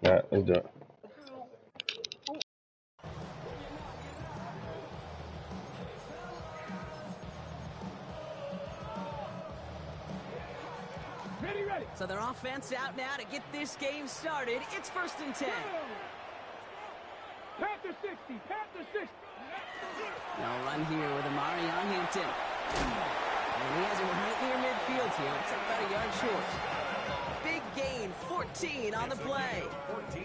All right, let's do it. So their offense out now to get this game started. It's 1st and 10. Panther 60, Panther 60. They'll run here with Amari on Hampton. And he has it right near midfield here. It's about a yard short. Big gain, 14 on the play.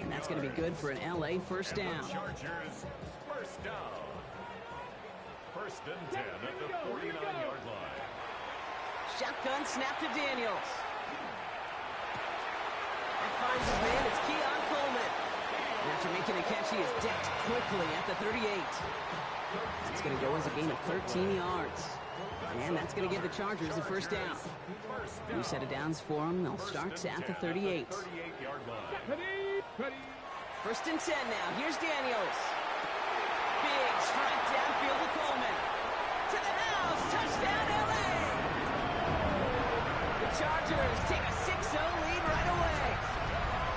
And that's going to be good for an LA first down. Chargers, first down. 1st and 10 at the 49-yard line. Shotgun snap to Daniels. That finds his man. It's Keon Coleman. And after making the catch, he is decked quickly at the 38. That's going to go as a gain of 13 yards. And that's going to give the Chargers a first down. New set of downs for them. They'll start at the 38. 1st and 10 now. Here's Daniels. Big strike downfield to Coleman. To the house. Touchdown, LA. The Chargers take a 6-0 lead right away.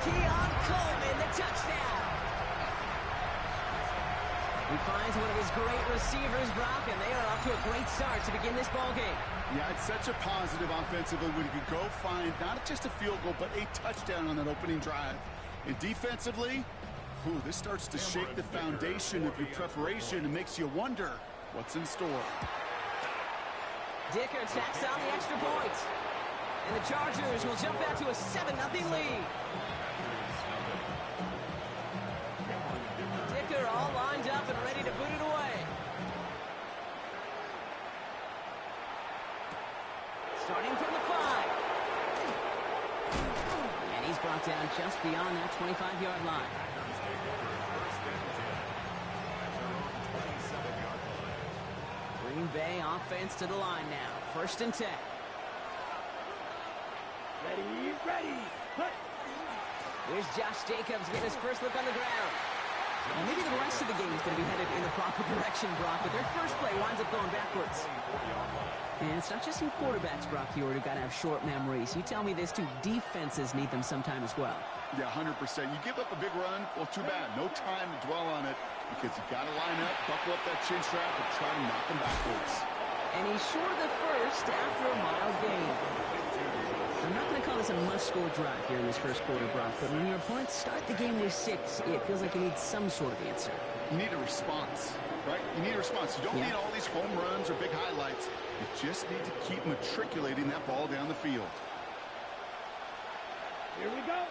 Keon Coleman, the touchdown. He finds one of his great receivers, Brock, and they are off to a great start to begin this ballgame. Yeah, it's such a positive offensively when you can go find not just a field goal, but a touchdown on that opening drive. And defensively, this starts to shake the foundation of your preparation and makes you wonder what's in store. Dicker tacks on the extra point. And the Chargers will jump out to a 7-0 lead. Dicker all lined up and ready to boot it away. Starting from the 5. And he's brought down just beyond that 25-yard line. Green Bay offense to the line now. 1st and 10. Ready. Here's Josh Jacobs getting his first look on the ground. And maybe the rest of the game is going to be headed in the proper direction, Brock, but their first play winds up going backwards. And it's not just some quarterbacks, Brock, here who got to have short memories. You tell me this too, defenses need them sometime as well. Yeah, 100%. You give up a big run, well, too bad. No time to dwell on it because you got to line up, buckle up that chin strap, and try to knock them backwards. And he's short of the first after a mild gain. I'm not going to call this a must-score drive here in this first quarter, Brock, but when your opponents start the game with 6, it feels like you need some sort of answer. You need a response, right? You need a response. You don't need all these home runs or big highlights. You just need to keep matriculating that ball down the field. Here we go.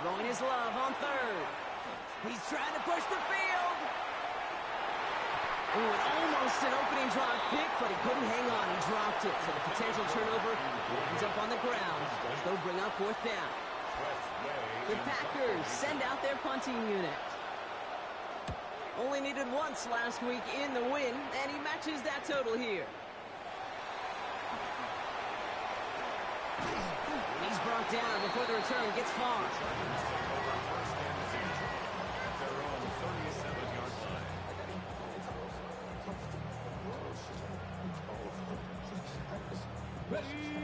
Throwing his love on 3rd. He's trying to push the field. Ooh, almost an opening drive pick, but he couldn't hang on. He dropped it. So the potential turnover ends up on the ground as they'll bring up 4th down. The Packers send out their punting unit. Only needed once last week in the win, and he matches that total here. And he's brought down before the return gets far.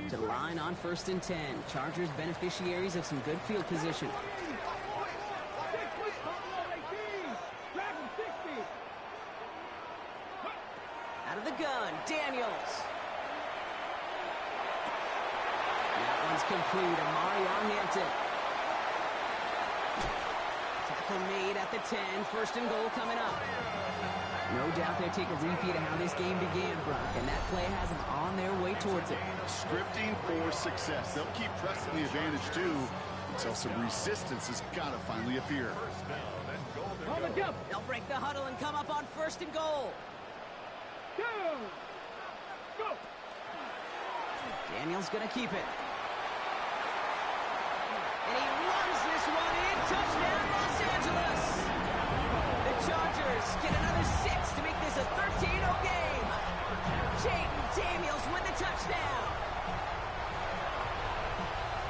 To the line on 1st and 10. Chargers beneficiaries of some good field position. Out of the gun, Daniels. That one's complete. Amari on Hampton. Tackle made at the 10. 1st and goal coming up. No doubt they'll take a repeat of how this game began, Brock, and that play has them on their way towards it. Scripting for success. They'll keep pressing the advantage, too, until some resistance has got to finally appear. They'll break the huddle and come up on 1st and goal. Go! Daniels going to keep it. And he runs this one in. Touchdown, Los Angeles. The Chargers get another 6 to make this a 13-0 game. Jaden Daniels with the touchdown.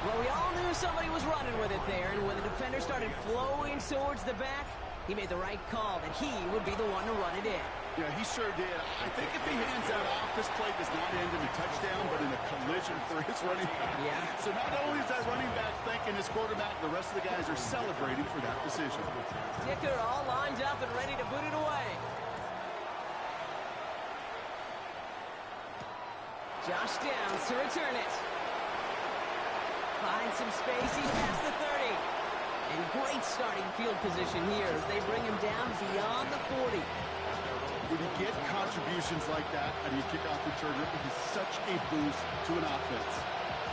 Well, we all knew somebody was running with it there, and when the defender started flowing towards the back, he made the right call that he would be the one to run it in. Yeah, he sure did. I think if he hands that off, this play does not end in a touchdown, but in a collision for his running back. Yeah. So not only is that running back thanking his quarterback, the rest of the guys are celebrating for that decision. Dicker all lined up and ready to boot it away. Josh Downs to return it. Finds some space. He's past the 30. And great starting field position here as they bring him down beyond the 40. When you get contributions like that out of your kickoff returner, it is such a boost to an offense.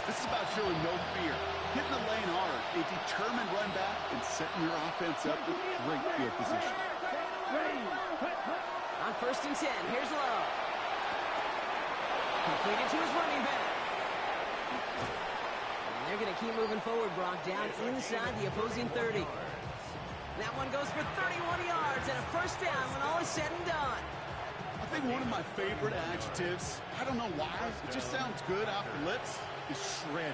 This is about showing no fear, hitting the lane hard, a determined run back, and setting your offense up with great field position. On 1st and 10, here's Love. Completed to his running back. And they're going to keep moving forward, Brock, down inside the opposing 30. That one goes for 31 yards and a first down when all is said and done. I think one of my favorite adjectives, I don't know why, it just sounds good off the lips, is shred.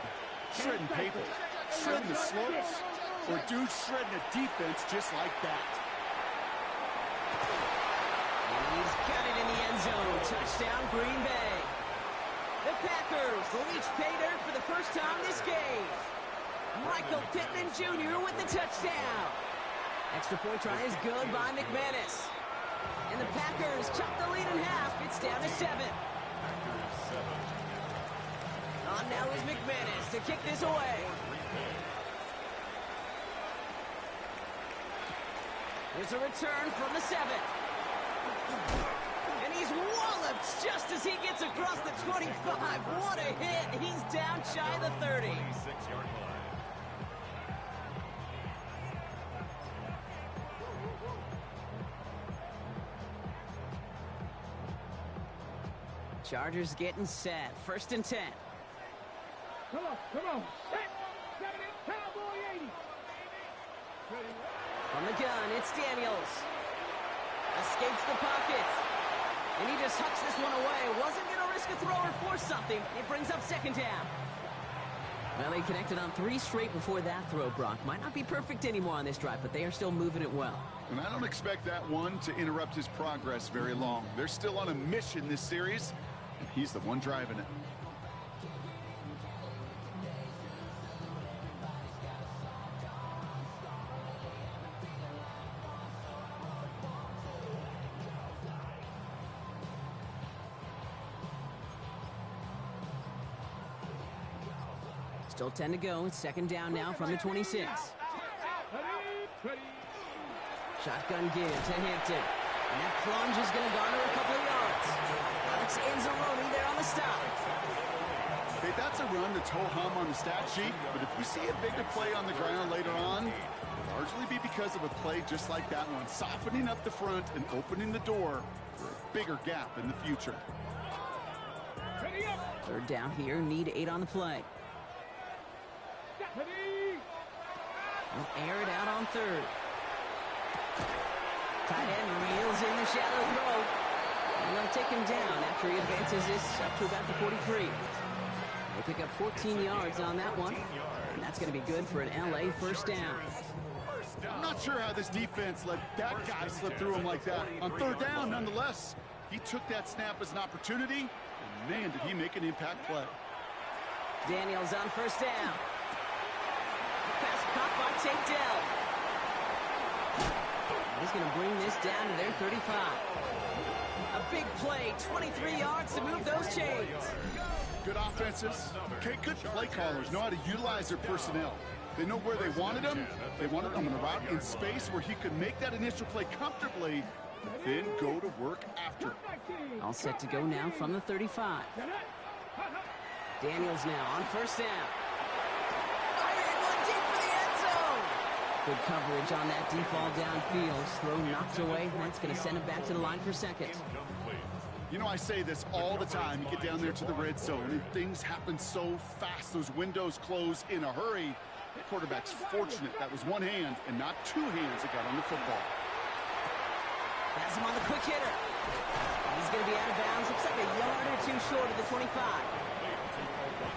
Shredding paper, shredding the slopes, or dude shredding a defense just like that. And he's got it in the end zone. Touchdown, Green Bay. The Packers will each pay dirt for the first time this game. Michael Pittman Jr. with the touchdown. Extra point try is good by McManus. And the Packers chop the lead in half. It's down to 7. On now is McManus to kick this away. There's a return from the 7. And he's walloped just as he gets across the 25. What a hit. He's down shy of the 30. 26-yard line. Chargers getting set. 1st and 10. Come on. Set. 70, Cowboy 80. From the gun, it's Daniels. Escapes the pocket. And he just hucks this one away. Wasn't going to risk a throw or force something. It brings up 2nd down. Well, they connected on 3 straight before that throw, Brock. Might not be perfect anymore on this drive, but they are still moving it well. And I don't expect that one to interrupt his progress very long. They're still on a mission this series, and he's the one driving it. Still 10 to go. It's 2nd down now from the 26. Shotgun give to Hampton. And that plunge is going to garner a couple of yards. Alex Anzalone there on the stop. Hey, that's a run that's ho-hum on the stat sheet, but if we see a bigger play on the ground later on, it'll largely be because of a play just like that one, softening up the front and opening the door for a bigger gap in the future. 3rd down here. Need 8 on the play. They'll air it out on 3rd. Tight end reels in the shallow throw. And they'll take him down after he advances this up to about the 43. They pick up 14 yards on that one. And that's going to be good for an LA first down. I'm not sure how this defense let that guy slip through him like that. On 3rd down, nonetheless, he took that snap as an opportunity. And man, did he make an impact play. Daniels on 1st down. Pass caught by Tate Dell. He's going to bring this down to their 35. A big play, 23 yards to move those chains. Good offenses. Okay, good play callers know how to utilize their personnel. They know where they wanted him. They wanted him in a route in space where he could make that initial play comfortably, but then go to work after. All set to go now from the 35. Daniels now on 1st down. Firing one deep for the end zone. Good coverage on that deep ball downfield. Throw knocked away. That's going to send him back to the line for 2nd. You know, I say this all the time. You get down there to the red zone, and things happen so fast. Those windows close in a hurry. The quarterback's fortunate that was one hand and not 2 hands that got on the football. Has him on the quick hitter. He's going to be out of bounds. Looks like a yard or 2 short of the 25.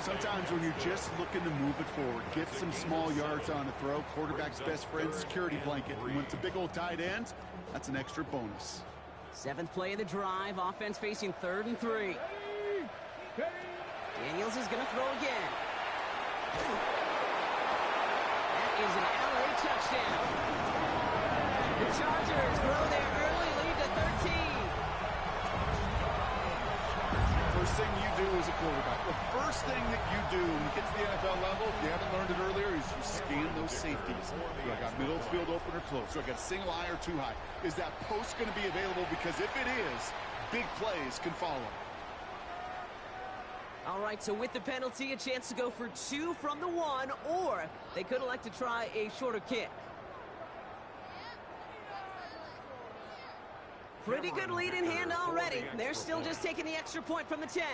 Sometimes when you're just looking to move it forward, get some small yards on a throw, quarterback's best friend, security blanket. And when it's a big old tight end, that's an extra bonus. Seventh play of the drive. Offense facing 3rd and 3. Daniels is going to throw again. That is an LA touchdown. The Chargers grow their early lead to 13. First thing you do as a quarterback, the first thing that you do when you get to the NFL level, if you haven't learned it earlier, is you scan those safeties. Do I got middle of the field open or close? Do I got single high or too high? Is that post going to be available? Because if it is, big plays can follow. All right, so with the penalty, a chance to go for 2 from the 1, or they could elect to try a shorter kick. Pretty good lead in hand already. They're still just taking the extra point from the 10.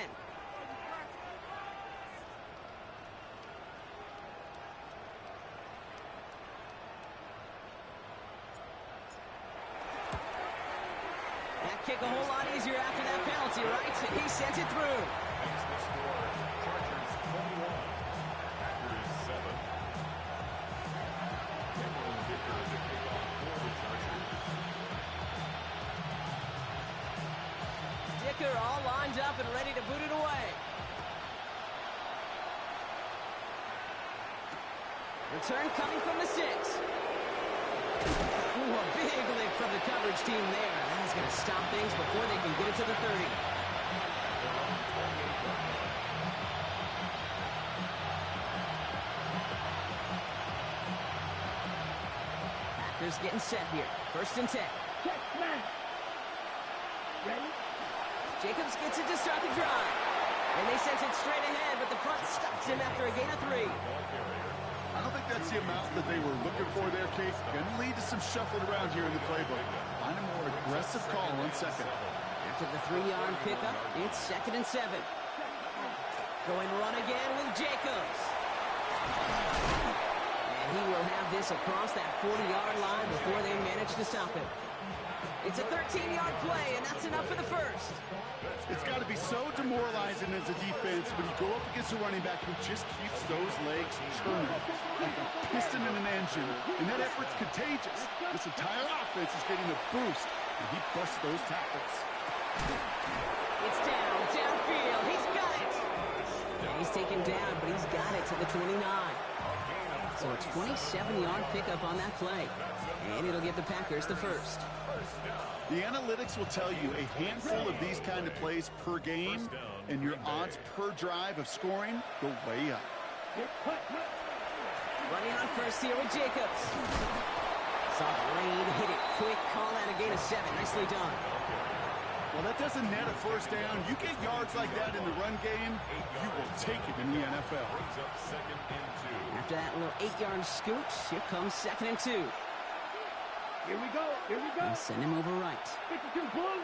That kick a whole lot easier after that penalty, right? And he sends it through. Makes the score. Chargers 21. Packers 7. Cameron Dicker, the kickoff for the Chargers. Dicker all lined up and ready to boot it away. Return coming from the 6. Ooh, a big lick from the coverage team there. That is going to stop things before they can get it to the 30. Packers getting set here. 1st and 10. Check smash. Ready? Jacobs gets it to start the drive. And they sent it straight ahead, but the front stops him after a gain of 3. I don't think that's the amount that they were looking for there, Kate. Going to lead to some shuffling around here in the playbook. Find a more aggressive call on 2nd. After the 3-yard pickup, it's 2nd and 7. Going run again with Jacobs. And he will have this across that 40-yard line before they manage to stop him. It's a 13-yard play, and that's enough for the 1st. It's got to be so demoralizing as a defense when you go up against a running back who just keeps those legs churning like a piston in an engine, and that effort's contagious. This entire offense is getting a boost, and he busts those tackles. It's downfield. He's got it. Yeah, he's taken down, but he's got it to the 29. So a 27-yard pickup on that play, and it'll give the Packers the 1st. The analytics will tell you a handful of these kind of plays per game, and your odds per drive of scoring go way up. Running on 1st here with Jacobs. Saw the lane, hit it quick, call that a gain of 7. Nicely done. Well, that doesn't net a 1st down. You get yards like that in the run game, you will take it in the NFL. After that little 8-yard scoot, here comes 2nd and 2. Here we go. Here we go. And send him over right. 52 blue.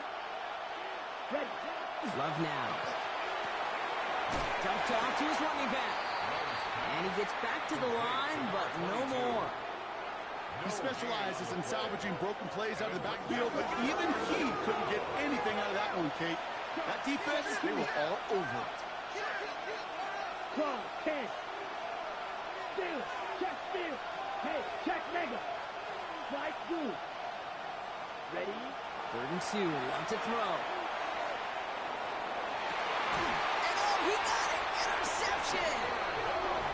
Ready. Love now. Dumped off to his running back. And he gets back to the line, but no more. He specializes in salvaging broken plays out of the backfield, but even he couldn't get anything out of that one, Kate. That defense, they were all over it. Draw, 10. Steal, check steal. Hey, check mega. Slide through. Ready? 3rd and 2, love to throw. And oh, he got it! Interception!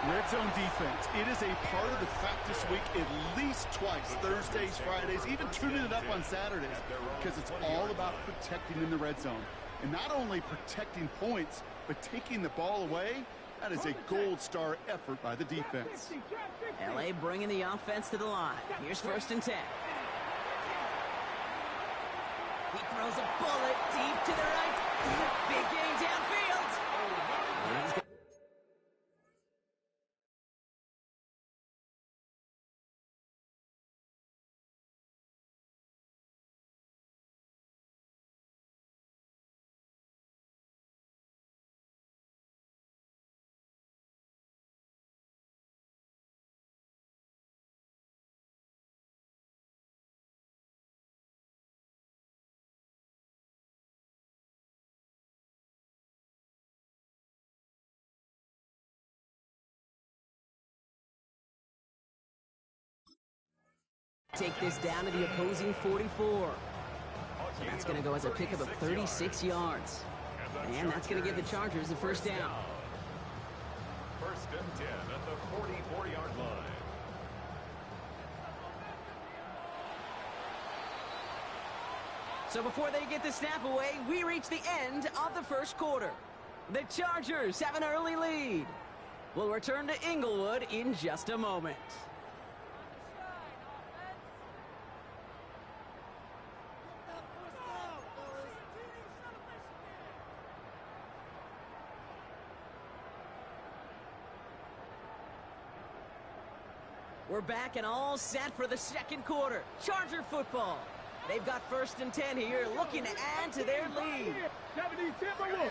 Red zone defense, it is a part of the practice week at least twice, Thursdays, Fridays, even tuning it up on Saturdays, because it's all about protecting in the red zone. And not only protecting points, but taking the ball away. That is a gold star effort by the defense. LA bringing the offense to the line. Here's 1st and 10. He throws a bullet deep to the right. Big gain downfield. And he's got take this down to the opposing 44. That's going to go as a pickup of 36 yards. And that's going to give the Chargers the first down. First and 10 at the 44-yard line. So before they get the snap away, we reach the end of the first quarter. The Chargers have an early lead. We'll return to Inglewood in just a moment. We're back and all set for the second quarter. Charger football. They've got first and 10 here, looking to add to their lead. 70 Timberwolves.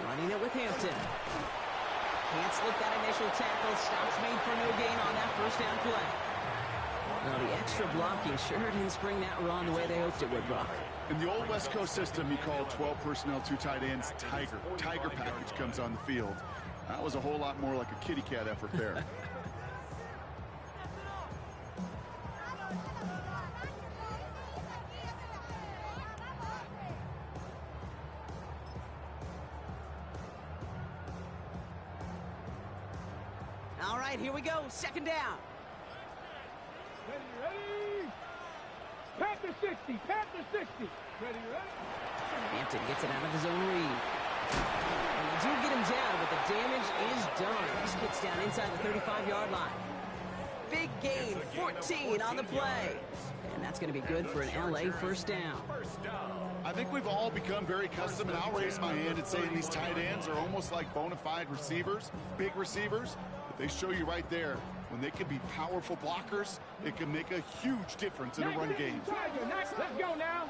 Running it with Hampton. Can't slip that initial tackle. Stops made for no gain on that first down play. Well, the extra blocking sure didn't spring that run the way they hoped it would, Brock. In the old West Coast system, you call 12 personnel, 2 tight ends, Tiger. Tiger package comes on the field. That was a whole lot more like a kitty cat effort there. All right, here we go. Second down. Ready? Panther 60. Panther 60. Ready? Hampton gets it out of his own read. And they do get him down, but the damage is done. This gets down inside the 35-yard line. Big gain, 14 on the play. And that's going to be good for an LA first down. I think we've all become very accustomed, and I'll raise my hand and say these tight ends are almost like bona fide receivers, big receivers. But they show you right there, when they can be powerful blockers, it can make a huge difference in a run game. Let's go now.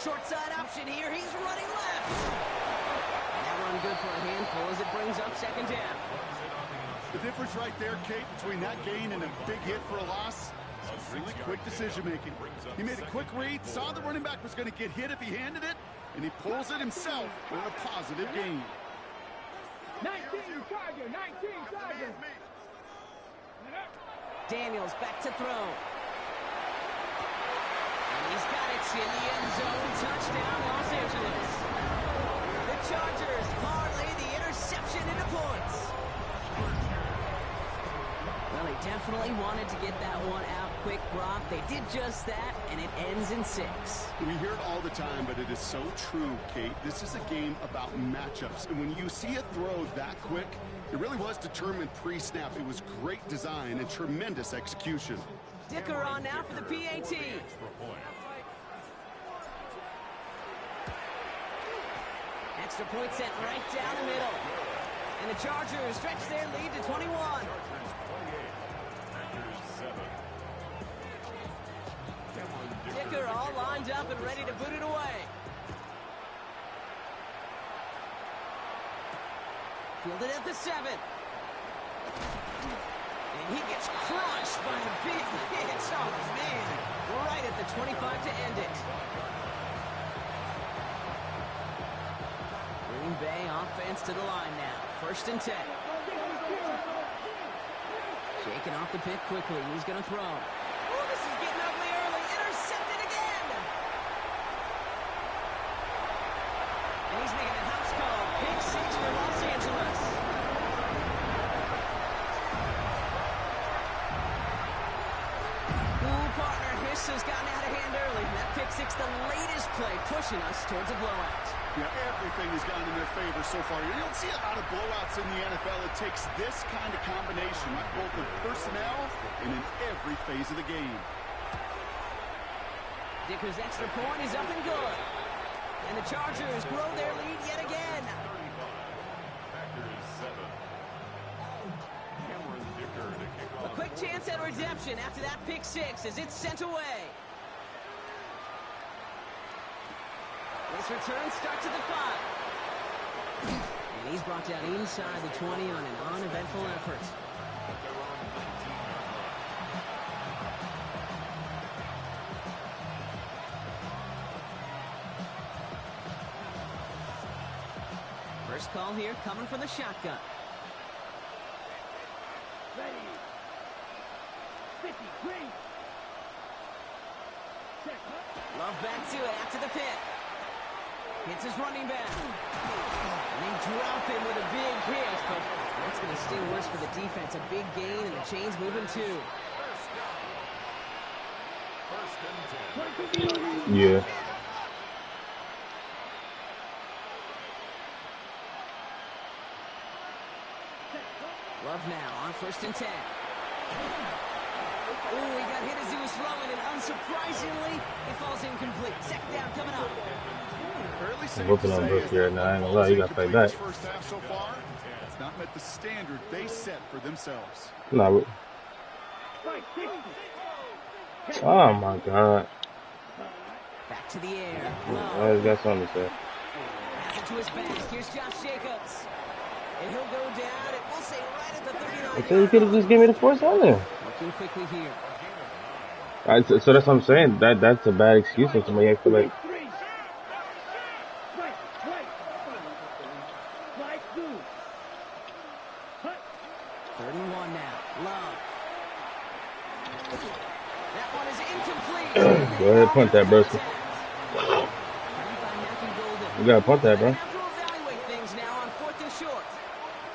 Short side option here. He's running left. And that run good for a handful as it brings up second down. The difference right there, Kate, between that gain and a big hit for a loss, is really quick decision-making. He made a quick read, saw the running back was going to get hit if he handed it, and he pulls it himself for a positive gain. 19 Tiger, 19 Tiger. Daniels back to throw. He's got it in the end zone. Touchdown, Los Angeles. The Chargers parlay the interception into points. Well, they definitely wanted to get that one out quick, Brock. They did just that, and it ends in 6. We hear it all the time, but it is so true, Kate. This is a game about matchups. And when you see a throw that quick, it really was determined pre-snap. It was great design and tremendous execution. Dicker on now for the PAT. Extra point sent right down the middle. And the Chargers stretch their lead to 21. Dicker all lined up and ready to boot it away. Fielded at the 7. And he gets crushed by a big hit. Oh, man. Right at the 25 to end it. Green Bay offense to the line now. First and 10. Shaking off the pick quickly. He's going to throw. Oh, this is getting ugly early. Intercepted again. And he's making a house call. Pick 6 for Los Angeles. Partner, this has gotten out of hand early. That pick 6, the latest play, pushing us towards a blowout. Yeah, everything has gone in their favor so far. You don't see a lot of blowouts in the NFL. It takes this kind of combination, right? Both in personnel and in every phase of the game. Dicker's extra point is up and good. And the Chargers grow their lead yet again. A quick chance at redemption after that pick 6 as it's sent away. This return starts at the 5. And he's brought down inside the 20 on an uneventful effort. First call here coming from the shotgun. Ready. Goff back to it after the pick. Hits his running back. And they drop him with a big hit, but that's going to sting worse for the defense. A big gain, and the chain's moving too. Yeah. Love now on 1st and 10. Ooh, he got hit as he was throwing, and unsurprisingly, it falls incomplete. Second down coming up. I'm whooping on Brooks here now. I ain't gonna lie, you gotta fight back. First half so far, it's not met the standard they set for themselves. Nah, oh my God. Back to the air. I just got something to say. Pass it to his back. Here's Josh Jacobs. And he'll go down, and we'll say right at the 39. I think you could have just gave me the first down there. Looking quickly here. Right, so that's what I'm saying. That's a bad excuse for somebody acting like. Third and 1 now. Love. That one is incomplete. Go ahead, punt that, bro. You gotta punt that, bro.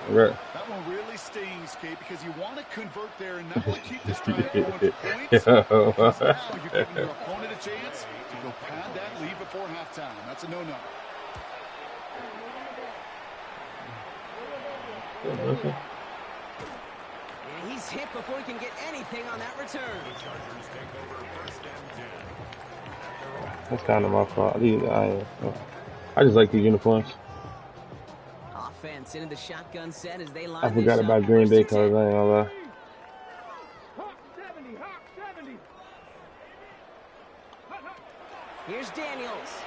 Right. That one really stings, Kate, because you want to convert there and not only keep this drive going for points, because now you're giving your opponent a chance to go pad that lead before halftime. That's a no-no. And he's hit before he can get anything on that return. That's kind of my fault. I just like these uniforms. Offense into the shotgun set as they line. I forgot about Green Bay colors. I ain't gonna lie. Here's Daniels.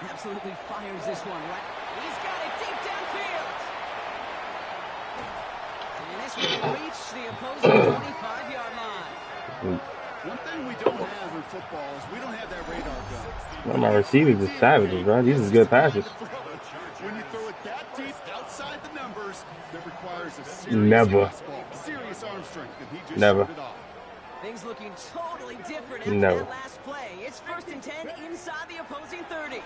Absolutely fires this one, right? He's got it deep downfield. And this will reach the opposing 25-yard line. One thing we don't have in football is we don't have that radar gun. My receivers are savages, bro. These are good passes. When you throw it that deep outside the numbers, that requires a serious serious arm strength, and he just showed it off. Things looking totally different after that last play. It's 1st and 10 inside the opposing 30.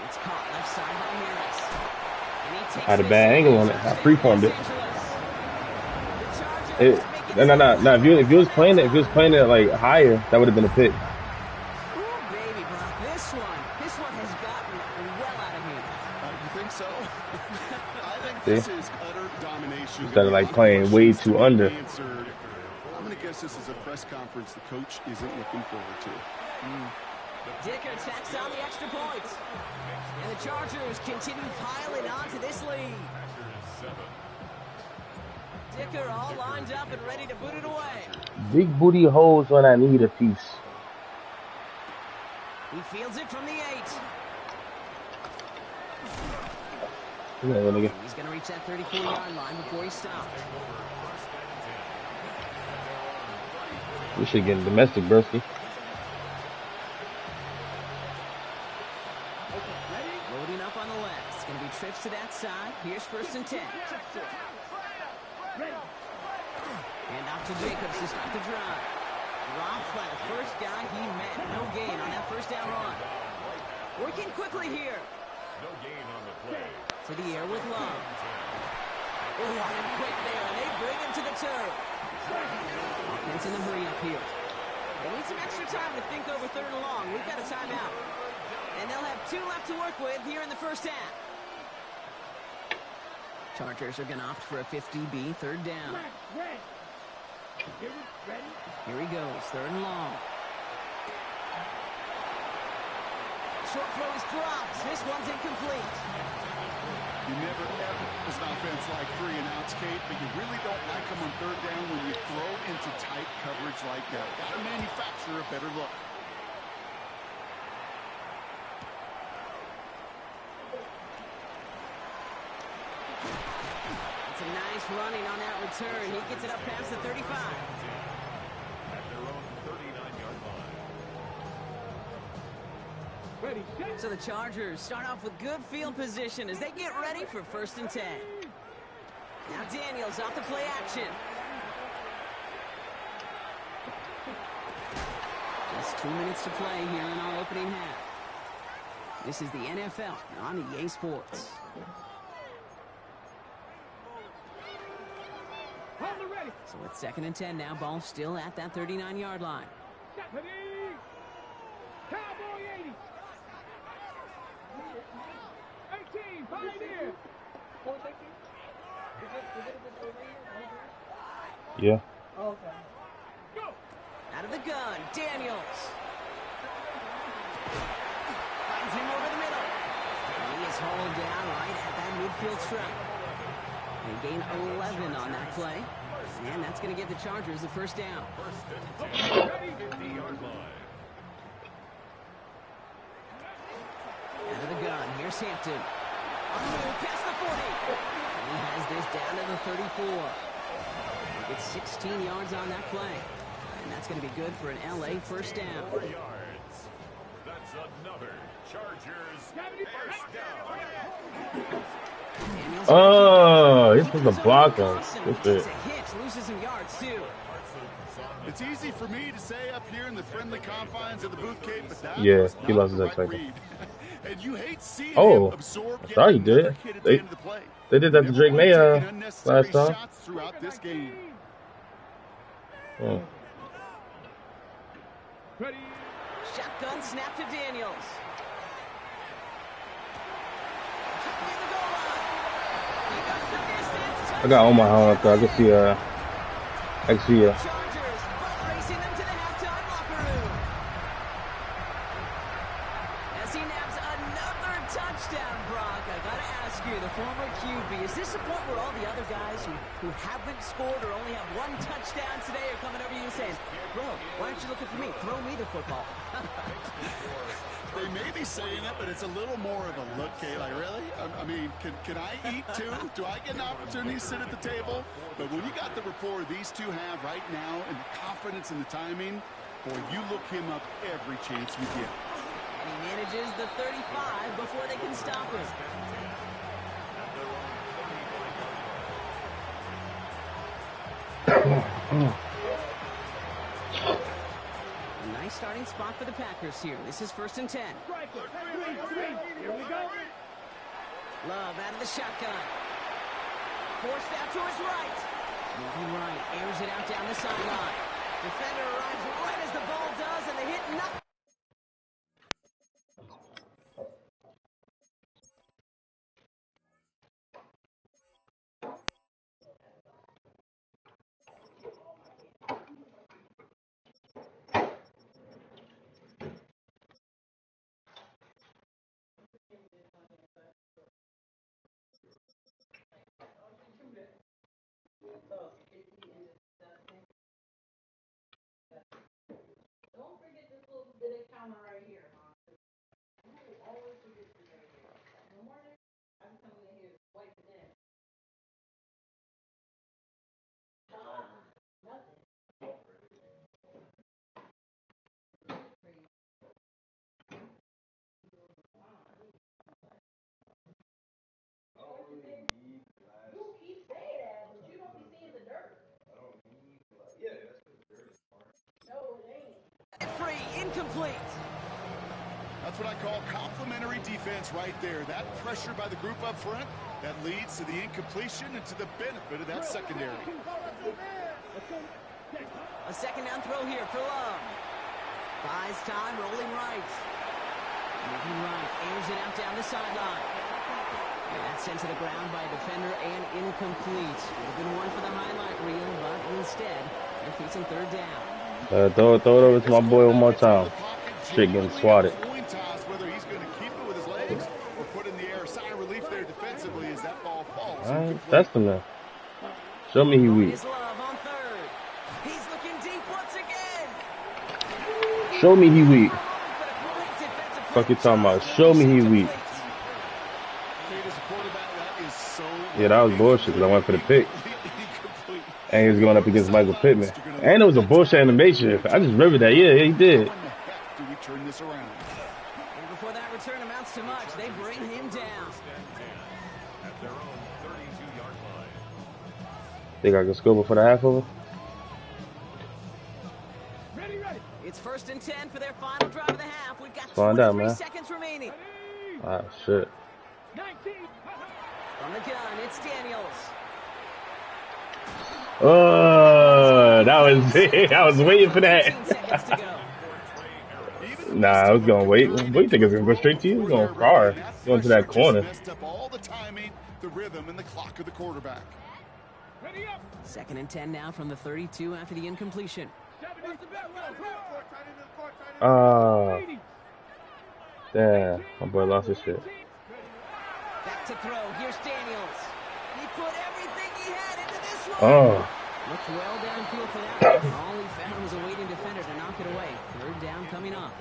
It's caught left side by Harris. And he takes I had a bad angle on it. I pre-formed it. No. If you was playing it like higher, that would have been a pick. Ooh, baby, Brock. This one has gotten well out of hand. You think so? I think this is utter domination. Instead of like playing way too under. I'm gonna guess this is a press conference the coach isn't looking forward to. Dicker tacks on the extra point. And the Chargers continue piling on to this lead. Dicker all lined up and ready to boot it away. Big booty holes when I need a piece. He fields it from the 8. He's going to reach that 34-yard line before he stopped. We should get domestic, broski. Loading up on the left. It's going to be trips to that side. Here's 1st and 10. And off to Jacobs to start the drive. Dropped by the first guy he met. No gain on that first down run. Working quickly here. No gain on the play. To the air with Love. Oh, and quick there, and they bring him to the turf. Offense in the hurry up here. They need some extra time to think over 3rd and long. We've got a timeout. And they'll have 2 left to work with here in the first half. Chargers are going to opt for a 50B, 3rd down. Here he goes, 3rd and long. Short throw is dropped. This one's incomplete. You never ever as an offense like 3 and outs, Kate, but you really don't like them on 3rd down when you throw into tight coverage like that. Got to manufacture a better look. It's a nice running on that return. He gets it up past the 35. At their own 39-yard line. So the Chargers start off with good field position as they get ready for 1st and 10. Now Daniels off the play action. Just 2 minutes to play here in our opening half. This is the NFL on EA Sports. So it's 2nd and 10 now. Ball still at that 39-yard line. Cowboy 80. 18, Pioneer. Yeah. Okay. Go. Out of the gun, Daniels. Finds him over the middle. And he is hauled down right at that midfield stripe. They gain 11 on that play. And that's going to give the Chargers the first down. First and 10, 50-yard line. Out of the gun, here's Hampton. On the move, past the 40. And he has this down to the 34. He gets 16 yards on that play. And that's going to be good for an LA first down. 4 yards. That's another Chargers first down. Daniels Oh, he's supposed to block him. takes a hit, loses some yards too. It's easy for me to say up here in the friendly confines of the booth, Kate, but that Yeah, was he not lost the his right X-Factor. read. And you hate seeing Oh, him absorb I thought he yet another did. hit at the end of the play. They did that to Drake May Never taking unnecessary last time. shots throughout this game. Yeah. Ready. Shotgun snap to Daniels. In the goal line. He goes the distance. I got Omaha up there. I can see actually Chargers butt racing them to the halftime locker room. As he naps another touchdown, Brock. I gotta ask you, the former QB, is this a point where all the other guys who haven't scored or only have one touchdown today are coming over you and saying, bro, why aren't you looking for me? Throw me the football. They may be saying it, but it's a little more of a look, Kate. Like, really? I mean, can I eat too? Do I get an opportunity to sit at the table? But when you got the rapport these two have right now and the confidence and the timing, boy, you look him up every chance you get. And he manages the 35 before they can stop him. A nice starting spot for the Packers here. This is 1st and 10. Here we go. Love out of the shotgun. Forced out to his right. Moving right, airs it out down the sideline. Defender arrives right as the ball does, and they hit nothing. Free, incomplete. That's what I call complimentary defense right there. That pressure by the group up front, that leads to the incompletion and to the benefit of that secondary. A second down throw here for Love. Buys time, rolling right. Moving right, airs it out down the sideline. And that's sent to the ground by a defender and incomplete. Would have been one for the highlight reel, but instead, they're facing 3rd down. Throw it over to my boy one more time. Shit getting swatted. Coin toss whether he's going to keep it with his legs or put in the air. Sign of relief there defensively as that ball falls. That's the man. Show me he weak. Is Love on 3rd. He's looking deep once again. Show me he weak. But a great defensive Fuck you play. talking about? Show me he weak. Kate, as a quarterback, that is so Yeah, that was bullshit because I went for the pick. incomplete. And he was going up against Michael Pittman. And it was a bullshit animation. I just remembered that. Yeah, he did. When the heck do we turn this around? And before that return amounts to much, they bring him down. At their own 32-yard line. Think I can score before the half over? Ready, ready. It's 1st and 10 for their final drive of the half. We've got Find out, 23 man. seconds remaining. Ready. Ah, shit. 19. From the gun, it's Daniels. Oh, that was it. I was waiting for 15 seconds to that. go. Nah, I was gonna wait. What do you think it's gonna go straight to you? It's gonna far. Going to that corner. Messed up all the timing, the rhythm, and the clock of the quarterback. Ready up. 2nd and 10 now from the 32 after the incompletion. 70. Damn, my boy lost his shit. Back to throw. Here's Daniels. He put everything he had into this one. Oh, Looked well downfield for that one. All he found was a waiting defender to knock it away. 3rd down coming up.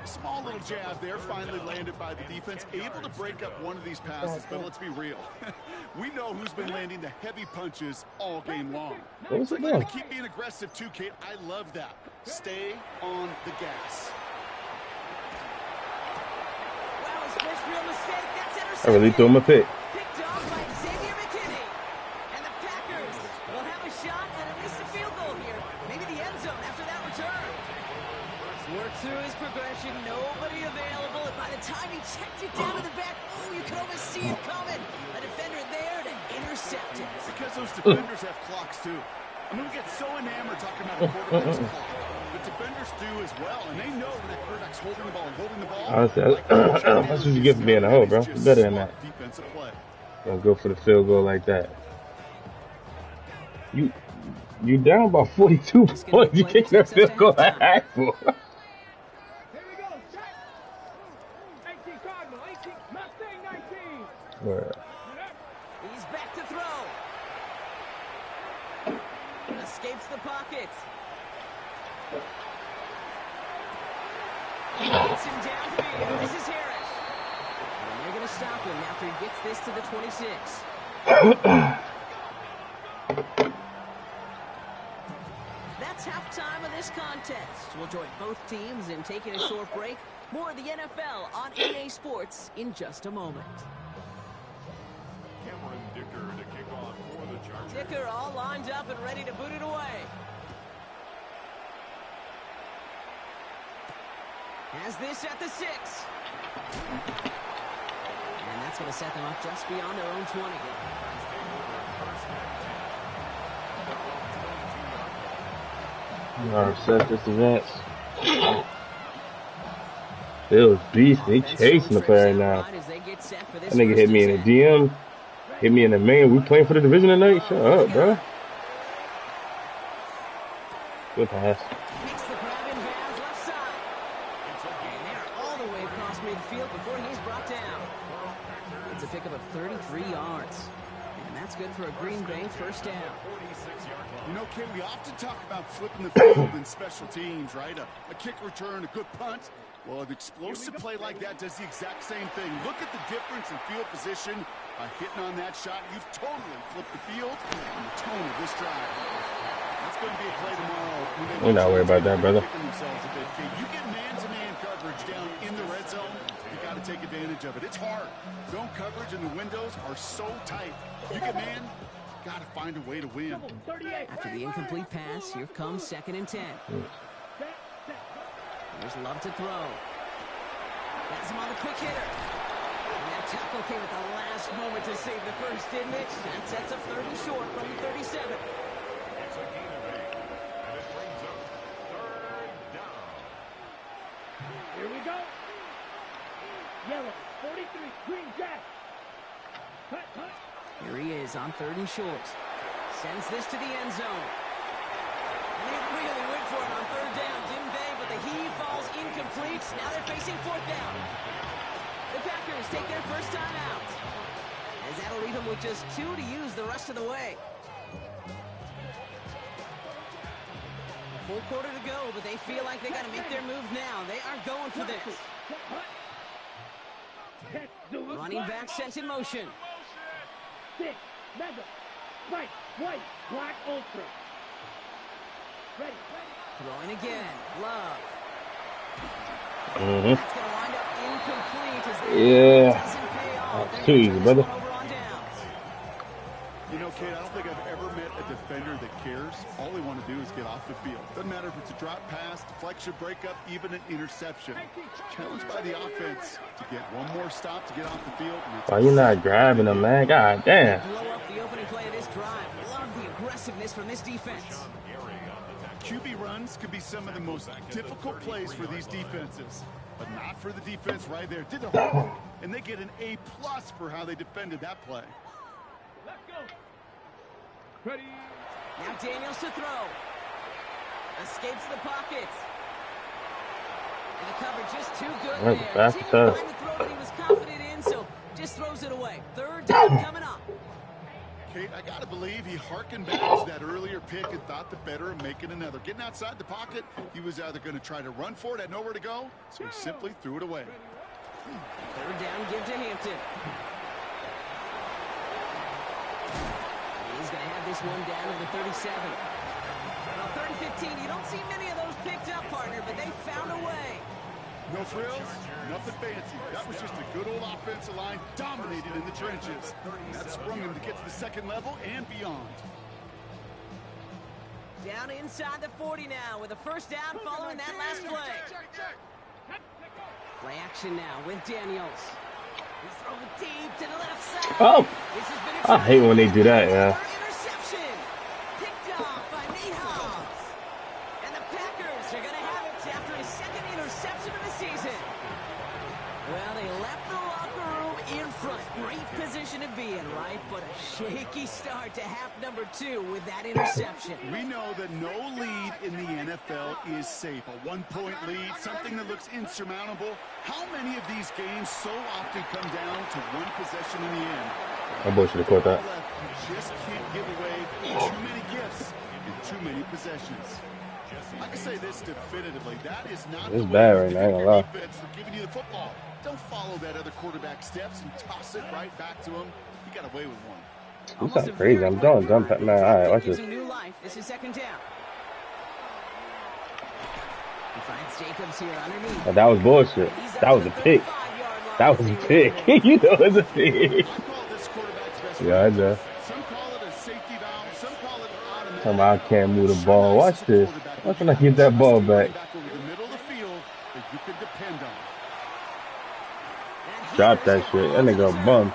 Small little jab there, finally landed by the defense. Able to break up one of these passes, but let's be real. We know who's been landing the heavy punches all game long. what was So it you gotta doing? keep being aggressive too, Kate. I love that. Stay on the gas. Wow, his first real mistake. That's I intercepted. really threw him a pick. Picked off by Xavier McKinney. And the Packers will have a shot at least a field goal here. Maybe the end zone after that return. Worked through his progression. Nobody available. And by the time he checked it down to the back, oh, you could almost see it coming. A defender there to intercept it. Because those defenders have clocks too. I mean, we get so enamored talking about a quarterback's clock. But defenders do as well, and they know when that quarterback's holding the ball and holding the ball. Honestly, that's what you get for being a hoe, bro. It's just Better than that. smart defensive play. Don't go for the field goal like that. You down by 42 points. You kick that field goal at half for. Here we go. Set. 18 Cardinal. 18. Mustang 19. Word. He's back to throw. Escapes the pocket. Gets him downfield. This is Harris. And they're going to stop him after he gets this to the 26. That's halftime of this contest. We'll join both teams in taking a short break. More of the NFL on EA Sports in just a moment. Cameron Dicker to kick off for the Chargers. Dicker all lined up and ready to boot it away. Has this at the 6. And that's going to set them up just beyond their own 20. Our set this advance. Bill's beast. They chasing the player right now. That nigga hit me in the DM. Hit me in the main. We playing for the division tonight? Shut up, bro. Good pass. Makes the grab in bounds left side. And they're all the way across midfield before he's brought down. It's a pickup of 33 yards. And that's good for a Green Bay 1st down. You know, Kate, we often talk about flipping the field in special teams, right? A kick return, a good punt. Well, an explosive play like that does the exact same thing. Look at the difference in field position. By hitting on that shot, you've totally flipped the field and the tone of this drive. That's going to be a play tomorrow. We're not worried about that, brother. You get man-to-man coverage down in the red zone, you got to take advantage of it. It's hard. Zone coverage and the windows are so tight. You get man, got to find a way to win. After the incomplete pass, here comes 2nd and 10. There's Love to throw. Has him on the quick hitter. And that tackle came at the last moment to save the first, didn't it? That sets up 3rd and short from the 37. It's a gain of 8, and it brings up 3rd down. Here we go. Yellow. 43. Green Jack. Cut, cut. Here he is on 3rd and short. Sends this to the end zone. And they really went for it on 3rd down, didn't they? But the heave falls incomplete. Now they're facing 4th down. The Packers take their first time out. As that'll leave them with just 2 to use the rest of the way. A full quarter to go, but they feel like they got to make their move now. They are going for this. Running back sent in motion. 6. Mega. White. White. Black Ultra. Ready. Throwing again. Love. Mm-hmm. That's going to wind up incomplete as Yeah. doesn't pay off. That's too easy, brother. Over on downs. You know, Kate, I don't think I've ever met a defender that cares. All they want to do is get off the field. Doesn't matter if it's a drop pass, deflection, breakup, even an interception. Challenged by the offense to get one more stop to get off the field. Why you not grabbing him, man? God damn. Blow up the opening play of this drive. Love the aggressiveness from this defense. QB runs could be some of the most difficult plays for these defenses, but not for the defense right there. Did the whole, and they get an A+ for how they defended that play. Let's go. Ready. Now Daniels to throw. Escapes the pocket. And the cover just too good That's there. fast Didn't stuff. find the throw that he was confident in, so just throws it away. Third down coming up. Kate, I got to believe he hearkened back to that earlier pick and thought the better of making another. Getting outside the pocket, he was either going to try to run for it, had nowhere to go, so he simply threw it away. Third down, give to Hampton. He's going to have this one down to the 37. Well, 3rd and 15, you don't see many of those picked up, partner, but they found a way. No frills, nothing fancy. That was just a good old offensive line dominated in the trenches. And that sprung him to get to the second level and beyond. Down inside the 40 now with a first down following that last play. Play action now with Daniels. He's throwing deep to the left side. Oh, This has been a I hate when they do that, yeah. interception. Picked off by Nate Hobbs. And the Packers are going to have it after his second interception of the season. Well, they left the locker room in front. Great position to be in, right? But a shaky start to half number 2 with that interception. We know that no lead in the NFL is safe. A one-point lead, something that looks insurmountable. How many of these games so often come down to one possession in the end? My boy should have caught that. You just can't give away too many gifts in too many possessions. I can say this definitively. That is not It's the way bad to right now, I ain't protect gonna your lie. defense for giving you the football. Don't follow that other quarterback steps and toss it right back to him. You got away with one. You sound crazy. I'm doing dumb. Man, all right, watch this. New life. This is second down. He finds Jacobs here underneath. Oh, that was bullshit. That was a pick. That was a pick. You know it's a pick. I call this quarterback's best Yeah, I know. Some call it a safety valve. Some call it automatic. Come on, I can't move the ball. Watch this. Watch when I get that ball back. Back over the middle of the field that you can depend on. Drop that shit. That nigga a bum.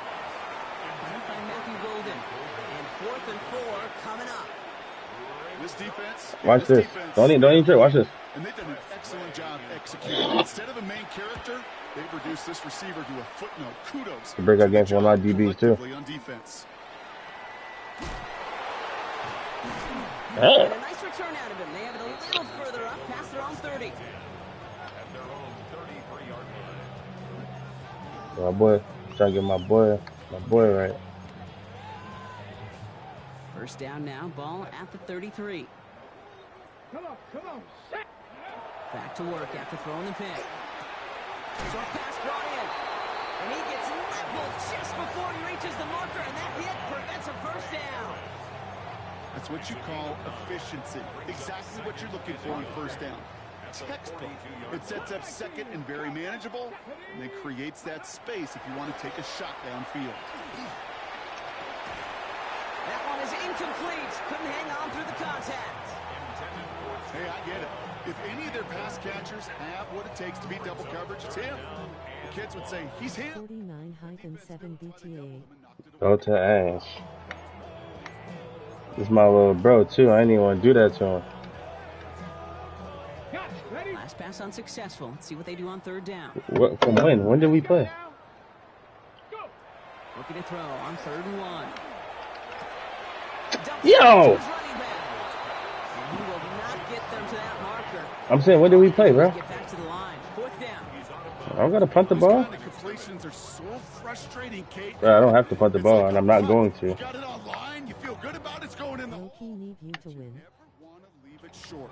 This defense. Watch this. Don't even trip. Watch this. And they've done an excellent job executing. Instead of a main character, they've reduced this receiver to a footnote. Kudos. The breakout game for one of my DBs too. collectively on defense. And a nice return out of him. They have it a little further up past their own 30. At their own 33-yard line. My boy, trying to get my boy right. First down now, ball at the 33. Come on, set. Back to work after throwing the pick. Short pass brought in. And he gets leveled just before he reaches the marker, and that hit prevents a first down. That's what you call efficiency. Exactly what you're looking for on first down. Textbook. It sets up second and very manageable, and it creates that space if you want to take a shot downfield. That one is incomplete. Couldn't hang on through the contact. Hey, I get it. If any of their pass catchers have what it takes to beat double coverage, it's him. The kids would say, he's him. 49-7 BTA. Go to Ash. This is my little bro too. I didn't even want to do that to him. Ready? Last pass unsuccessful. Let's see what they do on third down. What, from when? When did we play? Go. Looking to throw on 3rd and 1. Yo! And he will not get them to that marker. I'm saying, when did we play, bro? Get back to the line. 4th down. I don't gotta punt the Those ball. kind of completions are so frustrating, Kate. Bro, I don't have to punt the ball, and I'm not going to. You got it on line. You feel good about it. It's going in the hole. Loki need you to win. Never want to leave it short.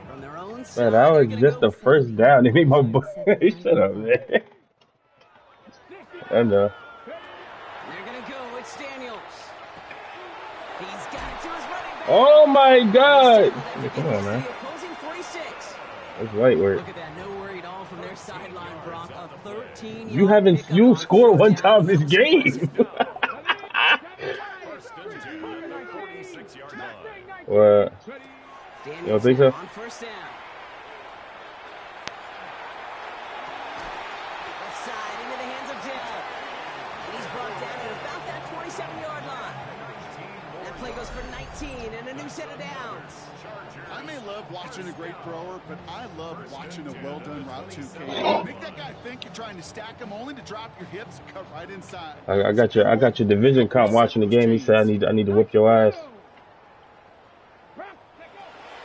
From their own Man, side, that they're was gonna just go the first down. They made my boy. Shut up, man. I know. They're going to go. It's Daniels. He's got it to his running back. Oh my God! He's able to Come get on, this to man. the opposing 46. That's light work. Look at that. No worry at all from their near sideline, Brock. A 13-yard You haven't pickup you on scored 4th one down. time this That was game. impressive. First and 10 at the 46-yard line. What? You don't Daniels think now so? on 1st down. Left side into the hands of Dill. And he's brought down at about that 27-yard line. That play goes for 19 and a new set of downs. I may love watching a great thrower, but I love watching a well-done route too, Kate. Make that guy think you're trying to stack him, only to drop your hips and cut right inside. I got your division comp watching the game. He said I need to whip your ass.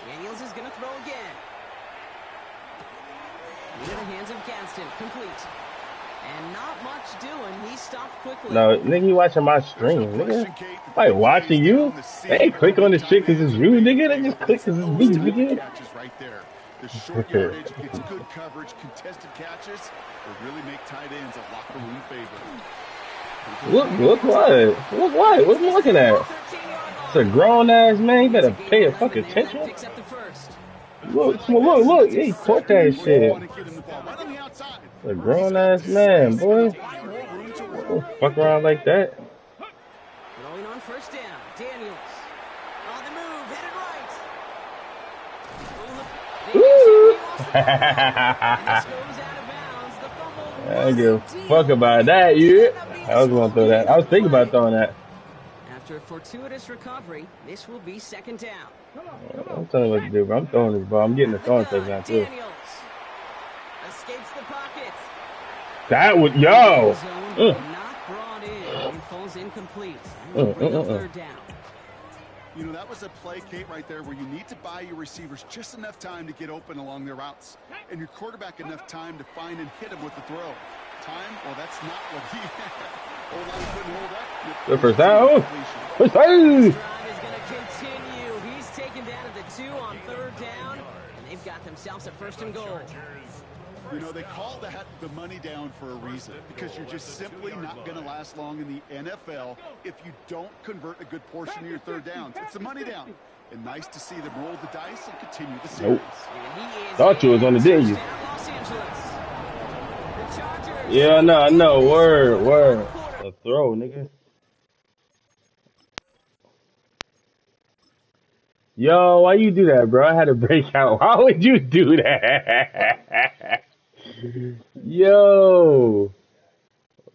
Daniels is going to throw again. Into the hands of Gadsden, complete. And not much doing. He stopped quickly. No, nigga, you watching my stream, nigga. I ain't watching you. They ain't click on this shit because it's you, nigga. They just click because it's me, nigga. Catches right there. The short yardage gets good coverage, contested catches. They really make tight ends a locker room favorite. Look what? Look what? What are you looking at? It's a grown ass man. You better pay a fucking attention. Picks up the first. Look. He caught that shit. It's a grown ass man, boy. Don't fuck around like that. Rolling on 1st down. Daniels. On the move, headed right. Ooh. And this goes out of bounds. The fumble I don't give a fuck about that, you. I was gonna throw that. I was thinking about throwing that. After a fortuitous recovery, this will be 2nd down. I'm telling you what to do, bro. I'm throwing this ball. I'm getting the throwing touchdown too. Daniels escapes the pocket. That would Not brought in and falls incomplete. And bring up 3rd down. You know, that was a play, Kate, right there where you need to buy your receivers just enough time to get open along their routes. And your quarterback enough time to find and hit him with the throw. Time? Well, that's not what he had. O-line couldn't hold up. Good first down. First down. Drive is going to continue. He's taken down at the 2 on 3rd down. And they've got themselves a 1st and goal. You know, they call that the money down for a reason, because you're just simply not going to last long in the NFL if you don't convert a good portion of your 3rd downs. It's the money down. And nice to see them roll the dice and continue the series. Nope. Thought you was on the didn't you? Los Angeles. The Chargers. Yeah, I know. Word. A throw, nigga. Yo, why you do that, bro? I had a breakout. Why would you do that? Yo.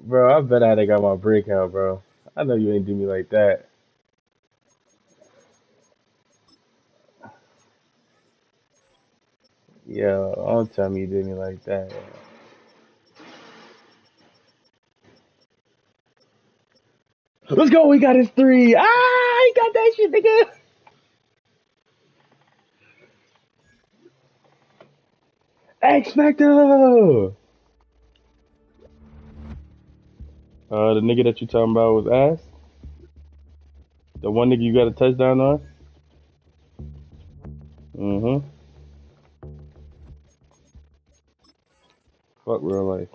Bro, I bet I had got my breakout, bro. I know you ain't do me like that. Yo, don't tell me you did me like that. Let's go, we got his 3. Ah, he got that shit, nigga. X Factor. The nigga that you talking about was ass. The one nigga you got a touchdown on. Mm-hmm. Fuck real life.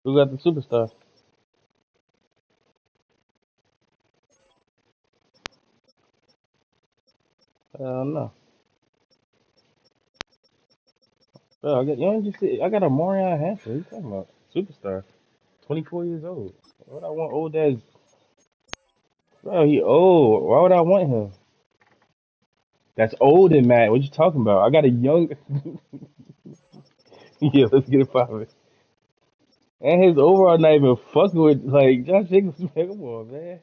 Who got the superstar? I don't know. Bro, I got a Morion Hampton. What you talking about? Superstar. 24 years old. Why would I want old ass? Bro, he old. Why would I want him? That's old and Matt. What you talking about? I got a young. Yeah, let's get it poppin'. And his overall not even fucking with like Josh Jacobs. Man, come on, man.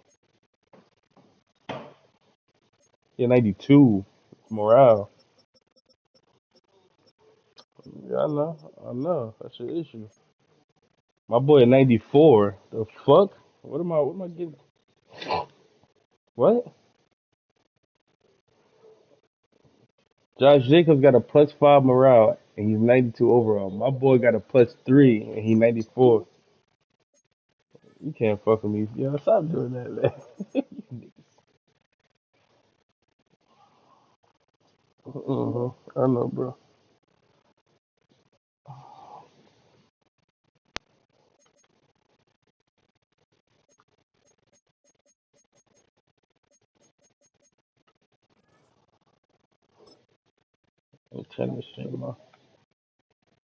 Yeah, 92. Morale. Yeah, I know. That's your issue. My boy at 94. The fuck? What am I getting? What? Josh Jacobs got a +5 morale and he's 92 overall. My boy got a +3 and he's 94. You can't fuck with me. Yo, stop doing that, man. I know, bro. Let me turn this shit off.